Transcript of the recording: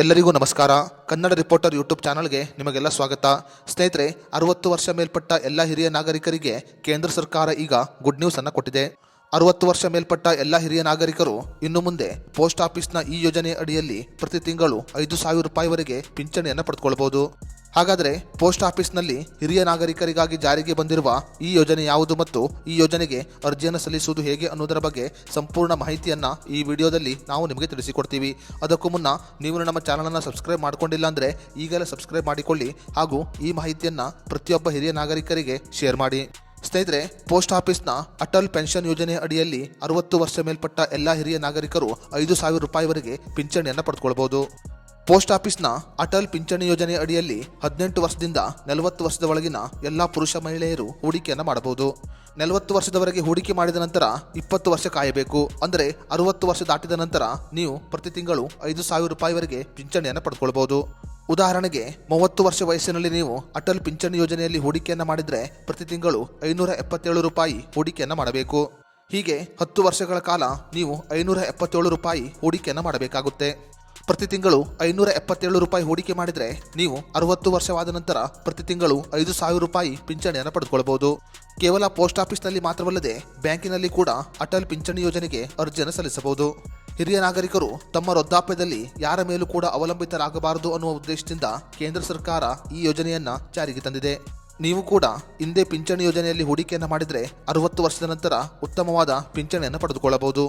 ಎಲ್ಲರಿಗೂ ನಮಸ್ಕಾರ. Kannada reporter YouTube ಚಾನಲ್ಗೆ ನಿಮಗೆಲ್ಲ ಸ್ವಾಗತ. ಸ್ನೇಹಿತರೆ, 60 ವರ್ಷ ಮೇಲ್ಪಟ್ಟ ಎಲ್ಲ ಹಿರಿಯ ನಾಗರಿಕರಿಗೆ ಕೇಂದ್ರ ಸರ್ಕಾರ ಈಗ ಗುಡ್ ನ್ಯೂಸ್ ಅನ್ನು ಕೊಟ್ಟಿದೆ. 60 ವರ್ಷ ಮೇಲ್ಪಟ್ಟ ಎಲ್ಲ ಹಿರಿಯ ನಾಗರಿಕರು ಇನ್ನು ಮುಂದೆ ಪೋಸ್ಟ್ ಆಫೀಸ್ನ ಈ ಯೋಜನೆ ಅಡಿಯಲ್ಲಿ ಪ್ರತಿ ತಿಂಗಳು 5,000 ರೂಪಾಯಿವರೆಗೆ ಪಿಂಚಣಿಯನ್ನು ಪಡೆದುಕೊಳ್ಳಬಹುದು. ಹಾಗಾದರೆ ಪೋಸ್ಟ್ ಆಫೀಸ್ನಲ್ಲಿ ಹಿರಿಯ ನಾಗರಿಕರಿಗಾಗಿ ಜಾರಿಗೆ ಬಂದಿರುವ ಈ ಯೋಜನೆ ಯಾವುದು ಮತ್ತು ಈ ಯೋಜನೆಗೆ ಅರ್ಜಿಯನ್ನು ಸಲ್ಲಿಸುವುದು ಹೇಗೆ ಅನ್ನೋದರ ಬಗ್ಗೆ ಸಂಪೂರ್ಣ ಮಾಹಿತಿಯನ್ನು ಈ ವಿಡಿಯೋದಲ್ಲಿ ನಾವು ನಿಮಗೆ ತಿಳಿಸಿಕೊಡ್ತೀವಿ. ಅದಕ್ಕೂ ಮುನ್ನ ನೀವು ನಮ್ಮ ಚಾನಲನ್ನು ಸಬ್ಸ್ಕ್ರೈಬ್ ಮಾಡಿಕೊಂಡಿಲ್ಲ ಅಂದರೆ ಈಗಲೇ ಸಬ್ಸ್ಕ್ರೈಬ್ ಮಾಡಿಕೊಳ್ಳಿ ಹಾಗೂ ಈ ಮಾಹಿತಿಯನ್ನು ಪ್ರತಿಯೊಬ್ಬ ಹಿರಿಯ ನಾಗರಿಕರಿಗೆ ಶೇರ್ ಮಾಡಿ. ಸ್ನೇಹಿತರೆ, ಪೋಸ್ಟ್ ಆಫೀಸ್ನ ಅಟಲ್ ಪೆನ್ಷನ್ ಯೋಜನೆ ಅಡಿಯಲ್ಲಿ 60 ವರ್ಷ ಮೇಲ್ಪಟ್ಟ ಎಲ್ಲ ಹಿರಿಯ ನಾಗರಿಕರು 5,000 ರೂಪಾಯಿವರೆಗೆ ಪಿಂಚಣಿಯನ್ನು ಪಡೆದುಕೊಳ್ಳಬಹುದು. ಪೋಸ್ಟ್ ಆಫೀಸ್ನ ಅಟಲ್ ಪಿಂಚಣಿ ಯೋಜನೆ ಅಡಿಯಲ್ಲಿ 18 ವರ್ಷದಿಂದ 40 ವರ್ಷದ ಒಳಗಿನ ಎಲ್ಲ ಪುರುಷ ಮಹಿಳೆಯರು ಹೂಡಿಕೆಯನ್ನು ಮಾಡಬಹುದು. 40 ವರ್ಷದವರೆಗೆ ಹೂಡಿಕೆ ಮಾಡಿದ ನಂತರ 20 ವರ್ಷ ಕಾಯಬೇಕು. ಅಂದರೆ 60 ವರ್ಷ ದಾಟಿದ ನಂತರ ನೀವು ಪ್ರತಿ ತಿಂಗಳು 5,000 ರೂಪಾಯಿವರೆಗೆ ಪಿಂಚಣಿಯನ್ನು ಪಡೆದುಕೊಳ್ಳಬಹುದು. ಉದಾಹರಣೆಗೆ 30 ವರ್ಷ ವಯಸ್ಸಿನಲ್ಲಿ ನೀವು ಅಟಲ್ ಪಿಂಚಣಿ ಯೋಜನೆಯಲ್ಲಿ ಹೂಡಿಕೆಯನ್ನು ಮಾಡಿದರೆ ಪ್ರತಿ ತಿಂಗಳು 577 ರೂಪಾಯಿ ಹೂಡಿಕೆಯನ್ನು ಮಾಡಬೇಕು. ಹೀಗೆ 10 ವರ್ಷಗಳ ಕಾಲ ನೀವು 577 ರೂಪಾಯಿ ಹೂಡಿಕೆಯನ್ನು ಮಾಡಬೇಕಾಗುತ್ತೆ. ಪ್ರತಿ ತಿಂಗಳು 577 ರೂಪಾಯಿ ಹೂಡಿಕೆ ಮಾಡಿದರೆ ನೀವು 60 ವರ್ಷವಾದ ನಂತರ ಪ್ರತಿ ತಿಂಗಳು 5,000 ರೂಪಾಯಿ ಪಿಂಚಣಿಯನ್ನು ಪಡೆದುಕೊಳ್ಳಬಹುದು. ಕೇವಲ ಪೋಸ್ಟ್ ಆಫೀಸ್ನಲ್ಲಿ ಮಾತ್ರವಲ್ಲದೆ ಬ್ಯಾಂಕಿನಲ್ಲಿ ಕೂಡ ಅಟಲ್ ಪಿಂಚಣಿ ಯೋಜನೆಗೆ ಅರ್ಜಿಯನ್ನು ಸಲ್ಲಿಸಬಹುದು. ಹಿರಿಯ ನಾಗರಿಕರು ತಮ್ಮ ವೃದ್ಧಾಪ್ಯದಲ್ಲಿ ಯಾರ ಮೇಲೂ ಕೂಡ ಅವಲಂಬಿತರಾಗಬಾರದು ಅನ್ನುವ ಉದ್ದೇಶದಿಂದ ಕೇಂದ್ರ ಸರ್ಕಾರ ಈ ಯೋಜನೆಯನ್ನು ಜಾರಿಗೆ ತಂದಿದೆ. ನೀವು ಕೂಡ ಹಿಂದೆ ಪಿಂಚಣಿ ಯೋಜನೆಯಲ್ಲಿ ಹೂಡಿಕೆಯನ್ನು ಮಾಡಿದರೆ 60 ವರ್ಷದ ನಂತರ ಉತ್ತಮವಾದ ಪಿಂಚಣಿಯನ್ನು ಪಡೆದುಕೊಳ್ಳಬಹುದು.